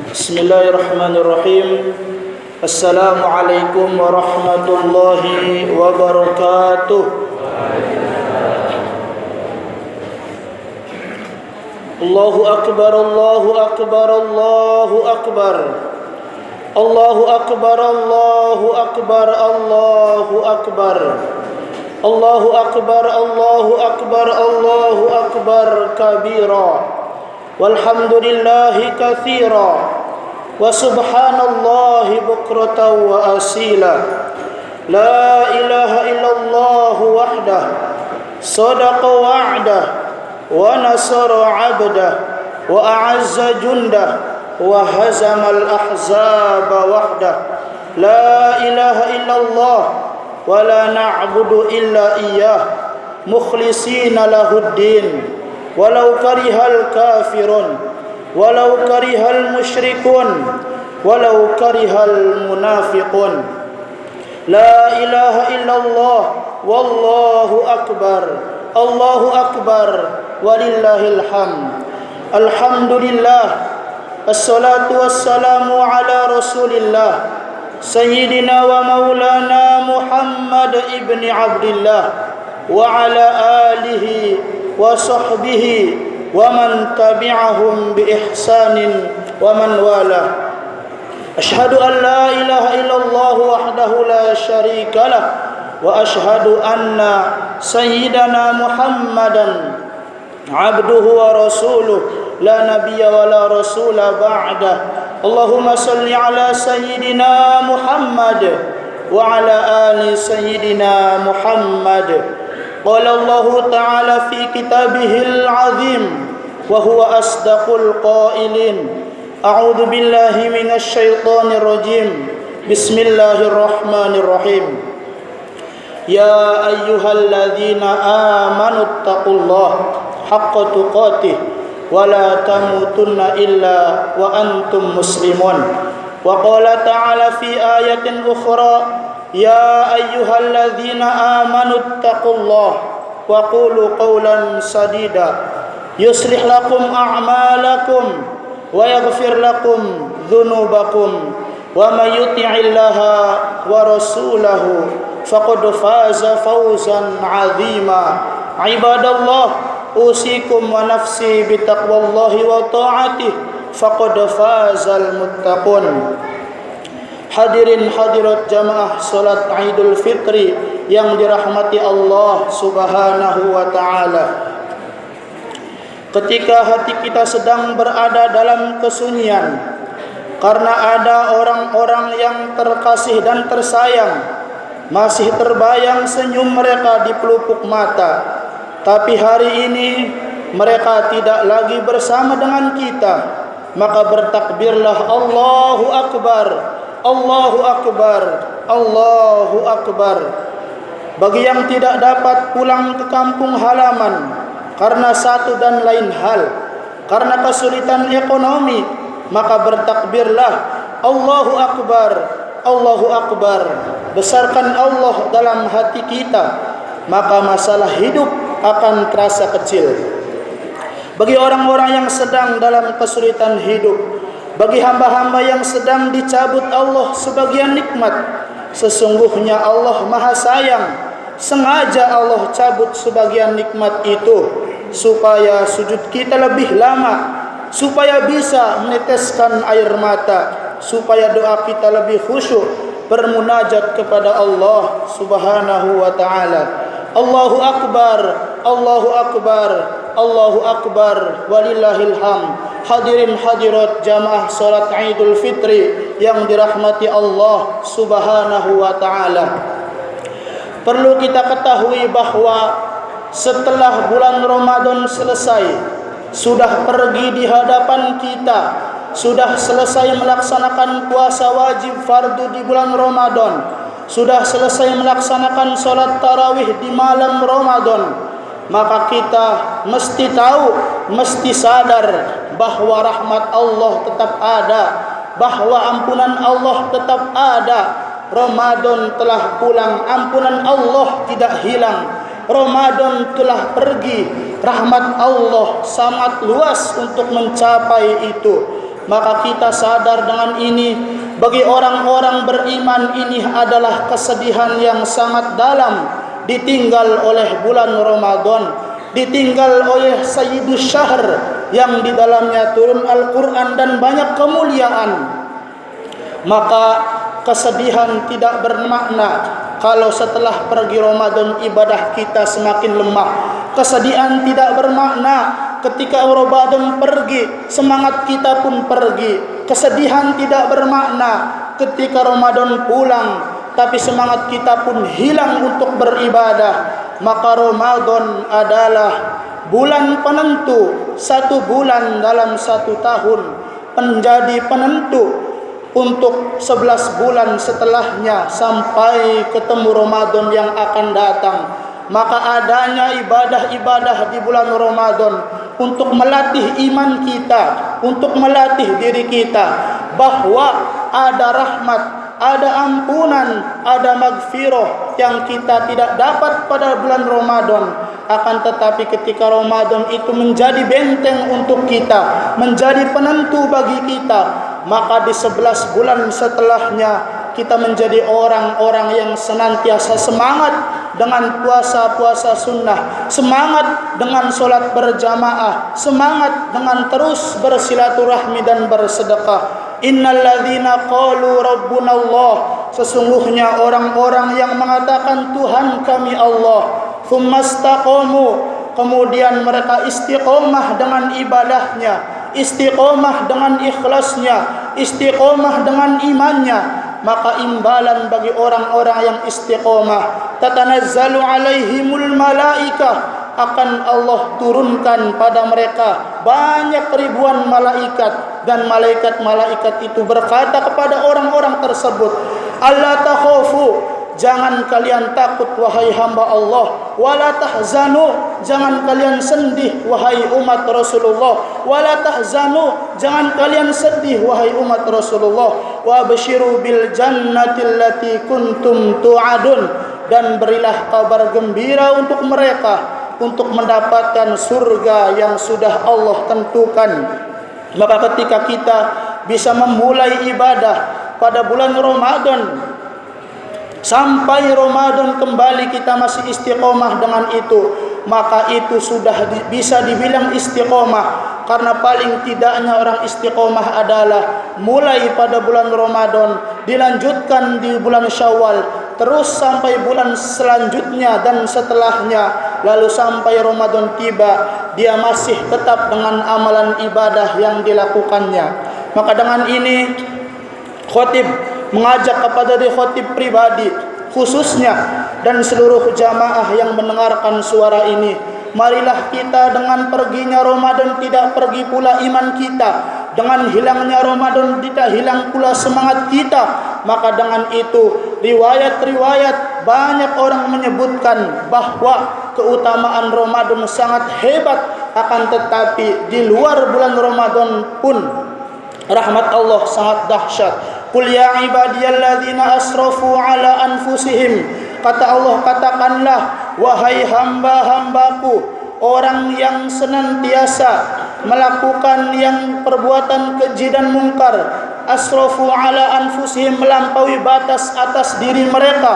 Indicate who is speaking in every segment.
Speaker 1: Bismillahirrahmanirrahim. Assalamualaikum warahmatullahi wabarakatuh. Allahu akbar, Allahu akbar, Allahu akbar. Allahu akbar, Allahu akbar, Allahu akbar. Allahu akbar, Allahu akbar, Allahu akbar kabira. Walhamdulillahi katsira. Wa subhanallahi bukratan wa asila. La ilaha illallah wahdah. Sadaqa wa'dah. Wa nasara 'abdah. Wa a'azza jundah. Wa hazamal ahzaba wahdah. La ilaha illallah. Wa la na'budu illa iyyah. Mukhlishina lahuddin. Walau karihal kafirun. Walau karihal musyrikun. Walau karihal munafiqun. La ilaha illallah. Wallahu akbar. Allahu akbar. Walillahil hamd. Alhamdulillah. Assalatu wassalamu ala rasulillah Sayyidina wa maulana Muhammad ibni Abdillah wa ala alihi wa sahbihi wa man tabi'ahum bi ihsanin wa man wala. Ashhadu an la ilaha illallah wahdahu la syarika lah wa ashhadu anna sayyidana Muhammadan abduhu wa rasuluh la nabiyya wa la rasula ba'dah. Allahumma salli ala sayyidina Muhammad wa ala ali sayyidina Muhammad. Qala Allah Ta'ala fi kitabihil azim wa huwa asdaqul qailin. A'udzu billahi minasy syaithanir rajim. Bismillahirrahmanirrahim. Ya ayyuhalladzina amanu taqullaha haqqa tuqatih wa la tamutunna illa wa antum muslimun. Wa qala ta'ala fi ayatin ukhra, ya ayyuhalladzina amanu taqullaha wa qulu qawlan sadida yuslih lakum a'malakum wa yaghfir lakum dhunubakum wa may yuti'illaha wa rasulahu faqad faza fawzan 'azima. Ibadallah, usikum wa nafsi bitaqwallahi wa ta'atih faqad fazal muttaqun. Hadirin hadirat jamaah salat Idul Fitri yang dirahmati Allah Subhanahu wa taala. Ketika hati kita sedang berada dalam kesunyian karena ada orang-orang yang terkasih dan tersayang, masih terbayang senyum mereka di pelupuk mata. Tapi hari ini mereka tidak lagi bersama dengan kita. Maka bertakbirlah Allahu Akbar, Allahu Akbar, Allahu Akbar. Bagi yang tidak dapat pulang ke kampung halaman karena satu dan lain hal, karena kesulitan ekonomi, maka bertakbirlah Allahu Akbar, Allahu Akbar. Besarkan Allah dalam hati kita, maka masalah hidup akan terasa kecil. Bagi orang-orang yang sedang dalam kesulitan hidup, bagi hamba-hamba yang sedang dicabut Allah sebagian nikmat, sesungguhnya Allah Maha Sayang. Sengaja Allah cabut sebagian nikmat itu supaya sujud kita lebih lama, supaya bisa meneteskan air mata, supaya doa kita lebih khusyuk bermunajat kepada Allah Subhanahu wa taala. Allahu Akbar, Allahu Akbar, Allahu Akbar, walillahil hamd. Hadirin hadirat jamaah salat Idul Fitri yang dirahmati Allah Subhanahu wa taala. Perlu kita ketahui bahwa setelah bulan Ramadan selesai, sudah pergi di hadapan kita, sudah selesai melaksanakan puasa wajib fardu di bulan Ramadan, sudah selesai melaksanakan salat tarawih di malam Ramadan, maka kita mesti tahu, mesti sadar bahwa rahmat Allah tetap ada, bahwa ampunan Allah tetap ada. Ramadan telah pulang, ampunan Allah tidak hilang. Ramadan telah pergi, rahmat Allah sangat luas untuk mencapai itu. Maka kita sadar dengan ini, bagi orang-orang beriman ini adalah kesedihan yang sangat dalam ditinggal oleh bulan Ramadan, ditinggal oleh Sayyidus Syahr yang di dalamnya turun Al-Quran dan banyak kemuliaan. Maka kesedihan tidak bermakna kalau setelah pergi Ramadan ibadah kita semakin lemah. Kesedihan tidak bermakna ketika Ramadan pergi semangat kita pun pergi. Kesedihan tidak bermakna ketika Ramadan pulang tapi semangat kita pun hilang untuk beribadah. Maka Ramadan adalah bulan penentu, satu bulan dalam satu tahun, menjadi penentu untuk 11 bulan setelahnya sampai ketemu Ramadan yang akan datang. Maka adanya ibadah-ibadah di bulan Ramadan untuk melatih iman kita, untuk melatih diri kita bahwa ada rahmat, ada ampunan, ada magfirah yang kita tidak dapat pada bulan Ramadan. Akan tetapi ketika Ramadan itu menjadi benteng untuk kita, menjadi penentu bagi kita, maka di 11 bulan setelahnya kita menjadi orang-orang yang senantiasa semangat dengan puasa-puasa sunnah, semangat dengan solat berjamaah, semangat dengan terus bersilaturahmi dan bersedekah. Innalladzina qalu rabbuna Allah, sesungguhnya orang-orang yang mengatakan Tuhan kami Allah, tsumastaqamu, kemudian mereka istiqomah dengan ibadahnya, istiqomah dengan ikhlasnya, istiqomah dengan imannya, maka imbalan bagi orang-orang yang istiqomah, tatanazzalu alaihimul malaikah, akan Allah turunkan pada mereka banyak ribuan malaikat, dan malaikat-malaikat itu berkata kepada orang-orang tersebut, alla takhafu, jangan kalian takut wahai hamba Allah, wala tahzanu, jangan kalian sedih wahai umat Rasulullah, wala tahzanu, jangan kalian sedih wahai umat Rasulullah, wa basyiru bil jannati allati kuntum tu'adun, dan berilah kabar gembira untuk mereka untuk mendapatkan surga yang sudah Allah tentukan. Maka ketika kita bisa memulai ibadah pada bulan Ramadan sampai Ramadan kembali kita masih istiqomah dengan itu, maka itu sudah bisa dibilang istiqomah. Karena paling tidaknya orang istiqomah adalah mulai pada bulan Ramadan, dilanjutkan di bulan Syawal, terus sampai bulan selanjutnya dan setelahnya, lalu sampai Ramadan tiba, dia masih tetap dengan amalan ibadah yang dilakukannya. Maka dengan ini khotib mengajak kepada diri khotib pribadi khususnya dan seluruh jamaah yang mendengarkan suara ini, marilah kita dengan perginya Ramadan tidak pergi pula iman kita, dengan hilangnya Ramadan tidak hilang pula semangat kita. Maka dengan itu riwayat-riwayat banyak orang menyebutkan bahwa keutamaan Ramadan sangat hebat, akan tetapi di luar bulan Ramadan pun rahmat Allah sangat dahsyat. Qul ya ibadiyalladzina asrafu ala anfusihim, kata Allah, katakanlah wahai hamba-hambaku, orang yang senantiasa melakukan yang perbuatan keji dan mungkar, asrafu ala anfusihim, melampaui batas atas diri mereka,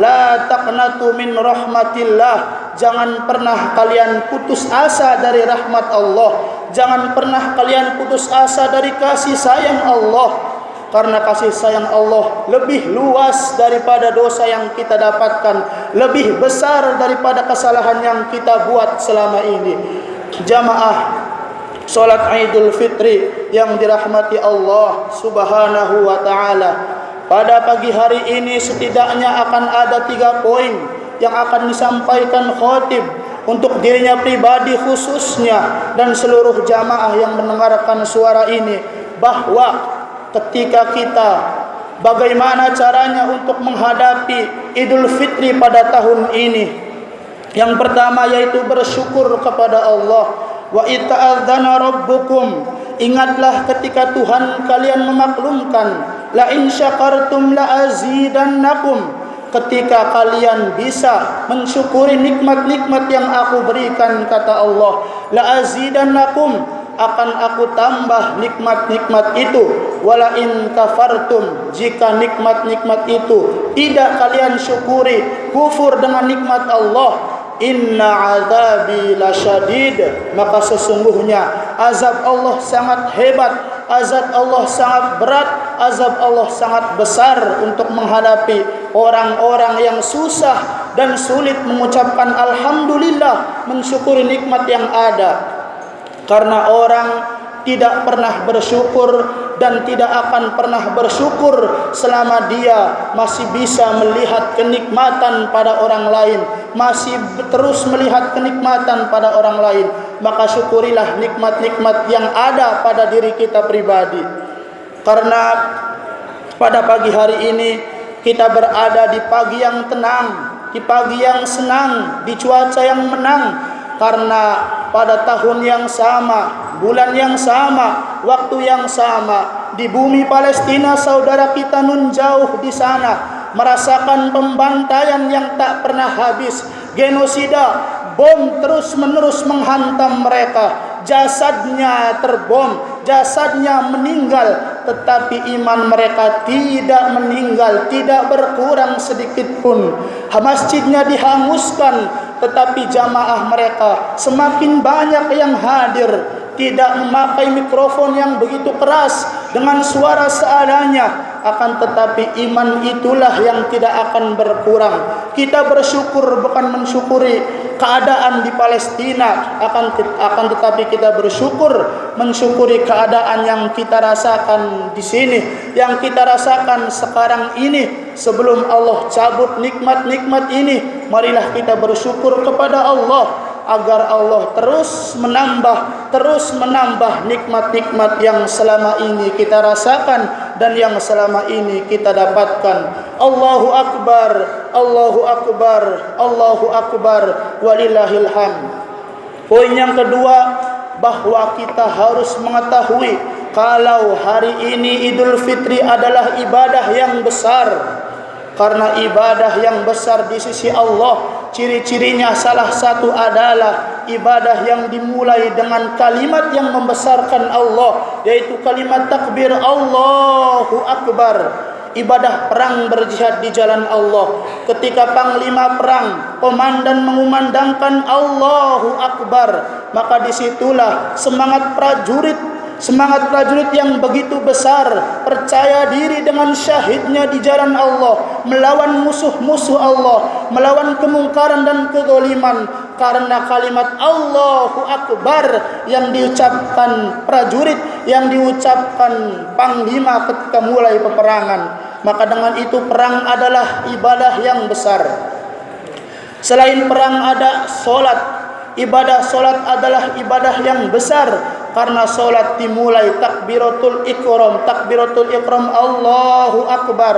Speaker 1: la taqnatu min rahmatillah, jangan pernah kalian putus asa dari rahmat Allah, jangan pernah kalian putus asa dari kasih sayang Allah. Karena kasih sayang Allah lebih luas daripada dosa yang kita dapatkan, lebih besar daripada kesalahan yang kita buat selama ini. Jamaah salat Idul Fitri yang dirahmati Allah Subhanahu wa taala, pada pagi hari ini setidaknya akan ada 3 poin yang akan disampaikan khatib untuk dirinya pribadi khususnya dan seluruh jamaah yang mendengarkan suara ini, bahwa ketika kita bagaimana caranya untuk menghadapi Idul Fitri pada tahun ini. Yang pertama yaitu bersyukur kepada Allah. Wa ita'adzana rabbukum, ingatlah ketika Tuhan kalian memaklumkan, la in syakartum la azidannakum, ketika kalian bisa mensyukuri nikmat-nikmat yang aku berikan, kata Allah, la azidannakum, akan aku tambah nikmat-nikmat itu. Wala in kafartum, jika nikmat-nikmat itu tidak kalian syukuri, kufur dengan nikmat Allah, inna azabi lasyadid, maka sesungguhnya azab Allah sangat hebat, azab Allah sangat berat, azab Allah sangat besar untuk menghadapi orang-orang yang susah dan sulit mengucapkan alhamdulillah, mensyukuri nikmat yang ada. Karena orang tidak pernah bersyukur dan tidak akan pernah bersyukur selama dia masih bisa melihat kenikmatan pada orang lain, masih terus melihat kenikmatan pada orang lain. Maka syukurilah nikmat-nikmat yang ada pada diri kita pribadi. Karena pada pagi hari ini kita berada di pagi yang tenang, di pagi yang senang, di cuaca yang menang. Karena pada tahun yang sama, bulan yang sama, waktu yang sama, di bumi Palestina saudara kita nun jauh di sana merasakan pembantaian yang tak pernah habis, genosida, bom terus-menerus menghantam mereka. Jasadnya terbom, jasadnya meninggal, tetapi iman mereka tidak meninggal, tidak berkurang sedikit pun. Masjidnya dihanguskan, tetapi jamaah mereka semakin banyak yang hadir, tidak memakai mikrofon yang begitu keras dengan suara seadanya, akan tetapi iman itulah yang tidak akan berkurang. Kita bersyukur bukan mensyukuri keadaan di Palestina, akan tetapi kita bersyukur mensyukuri keadaan yang kita rasakan di sini, yang kita rasakan sekarang ini. Sebelum Allah cabut nikmat-nikmat ini, marilah kita bersyukur kepada Allah agar Allah terus menambah nikmat-nikmat yang selama ini kita rasakan dan yang selama ini kita dapatkan. Allahu Akbar, Allahu Akbar, Allahu Akbar, walillahil hamd. Poin yang kedua, bahwa kita harus mengetahui kalau hari ini Idul Fitri adalah ibadah yang besar. Karena ibadah yang besar di sisi Allah, ciri-cirinya salah satu adalah ibadah yang dimulai dengan kalimat yang membesarkan Allah, yaitu kalimat takbir Allahu Akbar. Ibadah perang berjihad di jalan Allah. Ketika panglima perang, komandan mengumandangkan Allahu Akbar, maka disitulah semangat prajurit yang begitu besar, percaya diri dengan syahidnya di jalan Allah, melawan musuh-musuh Allah, melawan kemungkaran dan kezaliman. Karena kalimat Allahu Akbar yang diucapkan prajurit, yang diucapkan panglima ketika mulai peperangan, maka dengan itu perang adalah ibadah yang besar. Selain perang ada solat. Ibadah solat adalah ibadah yang besar, karena solat dimulai takbiratul ikram Allahu Akbar,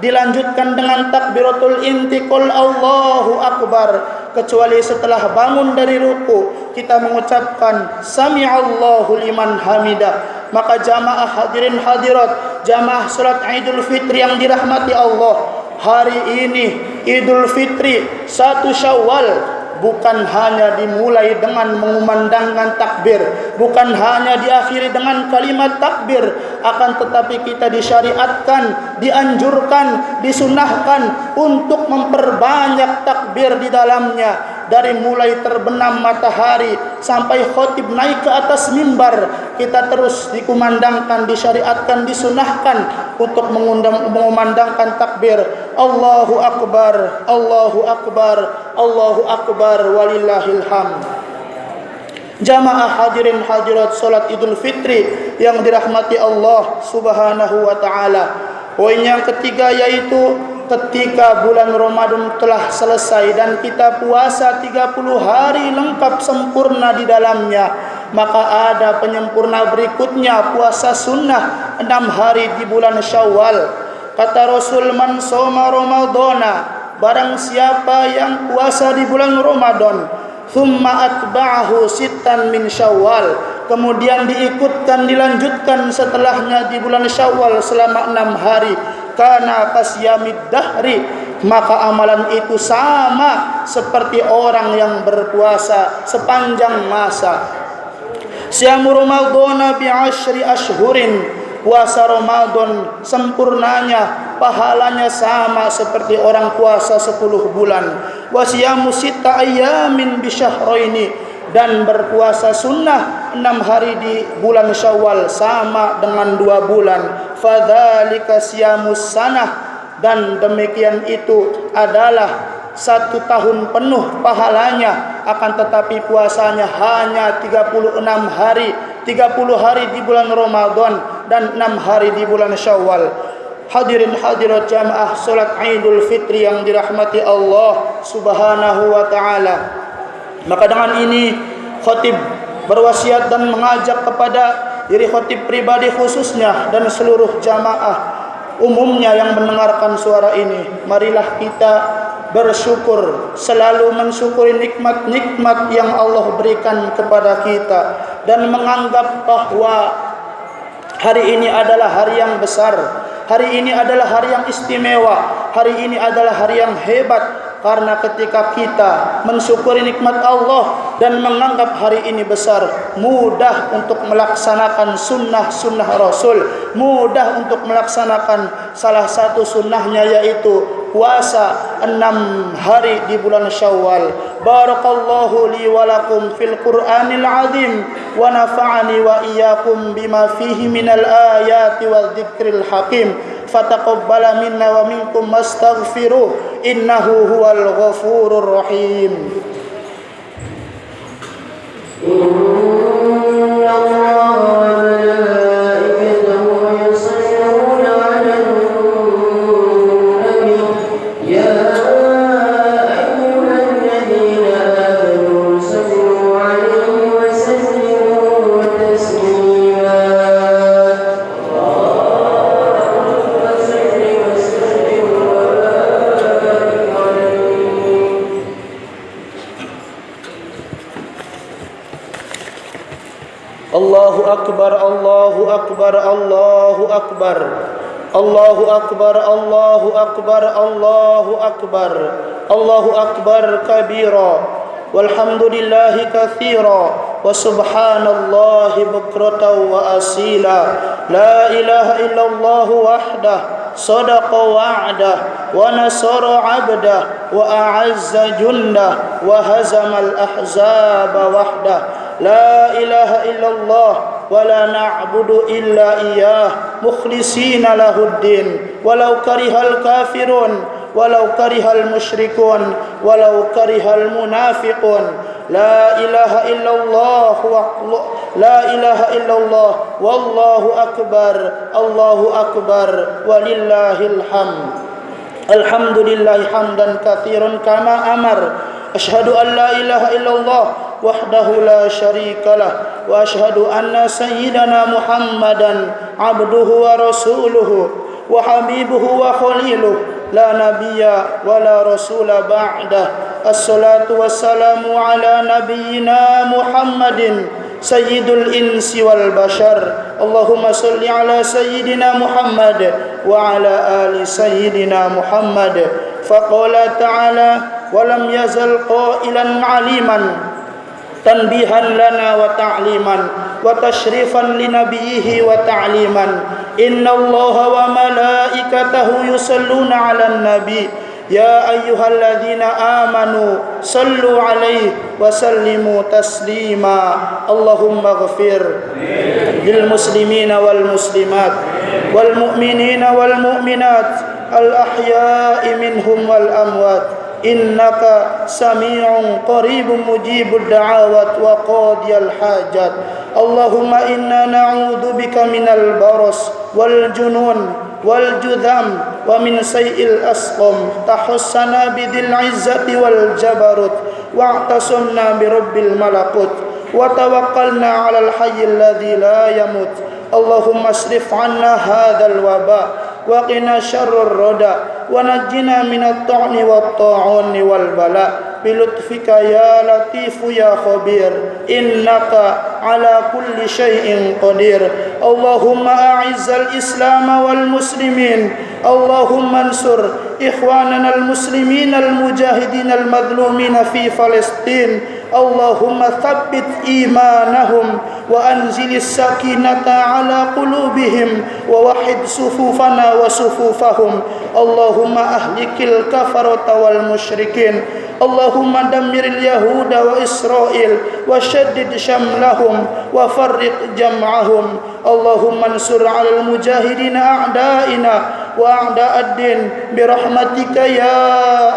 Speaker 1: dilanjutkan dengan takbiratul intiqal Allahu Akbar, kecuali setelah bangun dari ruku kita mengucapkan sami'allahu liman hamidah. Maka jamaah hadirin hadirat, jamaah salat Idul Fitri yang dirahmati Allah, hari ini Idul Fitri 1 Syawal bukan hanya dimulai dengan mengumandangkan takbir, bukan hanya diakhiri dengan kalimat takbir, akan tetapi kita disyariatkan, dianjurkan, disunahkan untuk memperbanyak takbir di dalamnya. Dari mulai terbenam matahari sampai khotib naik ke atas mimbar, kita terus dikumandangkan, disyariatkan, disunahkan untuk mengumandangkan takbir Allahu Akbar, Allahu Akbar, Allahu Akbar, walillahil hamd. Jamaah hadirin hadirat salat Idul Fitri yang dirahmati Allah Subhanahu wa taala. Poin yang ketiga yaitu ketika bulan Ramadan telah selesai dan kita puasa 30 hari lengkap sempurna di dalamnya, maka ada penyempurna berikutnya, puasa sunnah 6 hari di bulan Syawal. Kata Rasul, man shoma Ramadhana, barang siapa yang puasa di bulan Ramadan, thumma atba'ahu sittan min Syawal, kemudian dilanjutkan setelahnya di bulan Syawal selama 6 hari, kana qasyamid dahri, maka amalan itu sama seperti orang yang berpuasa sepanjang masa. Siyamu Ramadhana bi'ashri ashhurin. Puasa Ramadan sempurnanya pahalanya sama seperti orang puasa 10 bulan. Wa siyamu sitta ayyamin bisyahraini, dan berpuasa sunnah 6 hari di bulan Syawal sama dengan 2 bulan. Fadzalika siyamus sanah, dan demikian itu adalah 1 tahun penuh pahalanya, akan tetapi puasanya hanya 36 hari, 30 hari di bulan Ramadan dan 6 hari di bulan Syawal. Hadirin hadirat jamaah salat Idul Fitri yang dirahmati Allah Subhanahu wa taala. Maka dengan ini khatib berwasiat dan mengajak kepada diri khatib pribadi khususnya dan seluruh jamaah umumnya yang mendengarkan suara ini, marilah kita bersyukur, selalu mensyukuri nikmat-nikmat yang Allah berikan kepada kita, dan menganggap bahwa hari ini adalah hari yang besar, hari ini adalah hari yang istimewa, hari ini adalah hari yang hebat. Karena ketika kita mensyukuri nikmat Allah dan menganggap hari ini besar, mudah untuk melaksanakan sunnah-sunnah Rasul, mudah untuk melaksanakan salah satu sunnahnya yaitu puasa 6 hari di bulan Syawal. Barakallahu li wa lakum fil Qur'anil azim wa nafa'ani wa iyyakum bima fihi minal ayati wa dzikril hakim. Fataqabbala minna wa minkum mastaghfiruh innahu huwal ghafurur rahim. Allahu akbar, Allahu akbar, Allahu akbar. Allahu akbar, Allahu akbar, Allahu akbar. Allahu akbar kabira, walhamdulillahi katsira, wa subhanallahi bukratan wa asila. La ilaha illallah wahdah, sadaqa wa'dah, wa nasara 'abdah, wa a'azza jundah, wa hazamal ahzaba wahdah. La ilaha illallah wa la na'budu illa iyyah mukhlishina lahuddin walau karihal kafirun walau karihal musyrikun walau karihal munafiqun. La ilaha illallah la ilaha illallah wallahu akbar, Allahu akbar, walillahil hamd. Alhamdulillah hamdan katsiran kama amar. Asyhadu an la ilaha illallah wahdahu la syarikalah wa asyhadu anna sayyidana Muhammadan abduhu wa rasuluhu wa habibuhu wa khaliluhu la nabiyya wa la rasula ba'dah. Assalatu wassalamu ala nabiyyina Muhammadin sayyidul insi wal bashar. Allahumma salli ala sayyidina Muhammad wa ala ali sayyidina Muhammad. Faqala ta'ala wa lam yazal qailan aliman tanbihan lana wa ta'liman wa tashrifan li nabiyhi wa ta'liman. Inna Allaha wa malaikatahu yusalluna 'alan nabi ya ayyuhalladzina amanu sallu 'alaihi wa sallimu taslima. Allahumma ighfir lil muslimina wal muslimat wal mu'minina wal mu'minat al ahya'i minhum wal amwat. Innaka sami'un qaribun mujibud da'awat wa qadiyal hajat. Allahumma inna na'udzu bika minal baras wal junun wal judham wa min sayil asqam. Tahassana bidil izzati wal jabarut wa'tasamna bi rabbil malakut wa tawakkalna 'alal hayyil ladzi la yamut. Allahumma asrif 'anna hadzal waba wa qina syarrur rada wa najjina minat ta'ni wat ta'uni wal bala bi lutfika ya latifu ya khabir. Innaka على كل شيء قدير. اللهم أعز الإسلام والمسلمين. اللهم انصر إخواننا المسلمين المجاهدين المظلومين في فلسطين. اللهم ثبت إيمانهم وأنزل السكينة على قلوبهم ووحد صفوفنا وصفوفهم. اللهم أهلك الكفرة والمشركين. اللهم دمر اليهود وإسرائيل وشدد شملهم وفرق جمعهم. اللهم انصر على المجاهدين أعدائنا وأعداء الدين برحمتك يا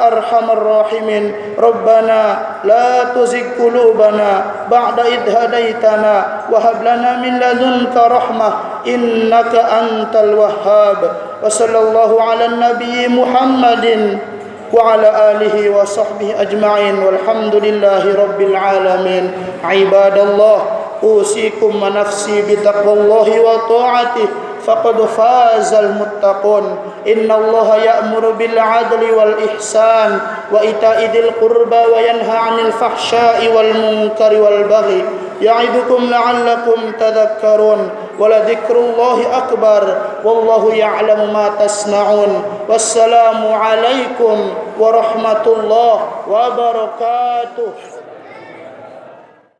Speaker 1: أرحم الراحمين. ربنا لا تزغ قلوبنا بعد إذ هديتنا وهب لنا من لدنك رحمة إنك أنت الوهاب. وصلى الله على النبي محمد وعلى آله وصحبه أجمعين والحمد لله رب العالمين. عباد الله، أوصيكم ونفسي بتقوى الله وطاعته فقد فاز المتقون. إن الله يأمر بالعدل والإحسان وإيتاء ذي القربى وينهى عن الفحشاء والمنكر والبغي يعظكم لعلكم تذكرون. ولذكر الله أكبر والله يعلم ما تصنعون. والسلام عليكم ورحمة الله وبركاته.